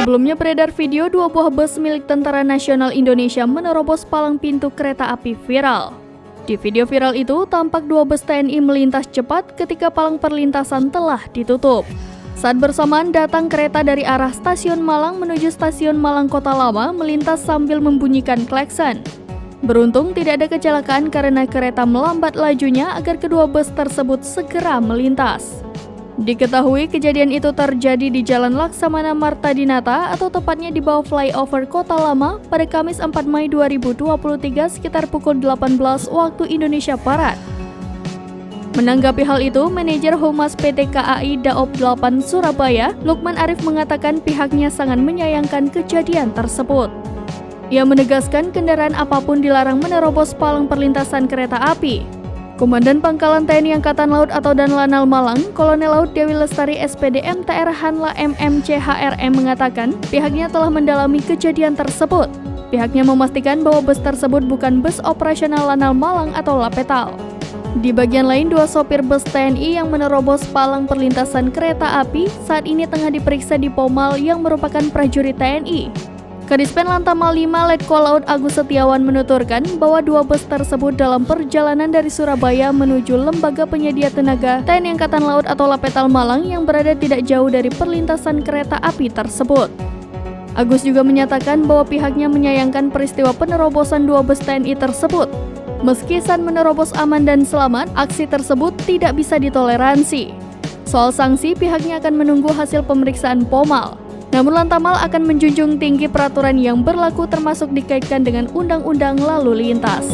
Sebelumnya beredar video dua buah bus milik Tentara Nasional Indonesia menerobos palang pintu kereta api viral. Di video viral itu, tampak dua bus TNI melintas cepat ketika palang perlintasan telah ditutup. Saat bersamaan datang kereta dari arah stasiun Malang menuju stasiun Malang Kota Lama melintas sambil membunyikan klakson. Beruntung tidak ada kecelakaan karena kereta melambat lajunya agar kedua bus tersebut segera melintas. Diketahui kejadian itu terjadi di Jalan Laksamana Marta Dinata atau tepatnya di bawah flyover Kota Lama pada Kamis 4 Mei 2023 sekitar pukul 18 waktu Indonesia Barat. Menanggapi hal itu, manajer Humas PT KAI Daob 8 Surabaya, Lukman Arif mengatakan pihaknya sangat menyayangkan kejadian tersebut. Ia menegaskan kendaraan apapun dilarang menerobos palang perlintasan kereta api. Komandan Pangkalan TNI Angkatan Laut atau Danlanal Malang, Kolonel Laut Dewi Lestari SPD MTR Hanla MMCHRM mengatakan pihaknya telah mendalami kejadian tersebut. Pihaknya memastikan bahwa bus tersebut bukan bus operasional Lanal Malang atau Lapetal. Di bagian lain, dua sopir bus TNI yang menerobos palang perlintasan kereta api saat ini tengah diperiksa di Pomal yang merupakan prajurit TNI. Kadispen Lantamal 5 Letkol Laut Agus Setiawan menuturkan bahwa dua bus tersebut dalam perjalanan dari Surabaya menuju Lembaga Penyedia Tenaga TNI Angkatan Laut atau Lapetal Malang yang berada tidak jauh dari perlintasan kereta api tersebut. Agus juga menyatakan bahwa pihaknya menyayangkan peristiwa penerobosan dua bus TNI tersebut. Meski saat menerobos aman dan selamat, aksi tersebut tidak bisa ditoleransi. Soal sanksi, pihaknya akan menunggu hasil pemeriksaan Pomal. Namun Lantamal akan menjunjung tinggi peraturan yang berlaku termasuk dikaitkan dengan undang-undang lalu lintas.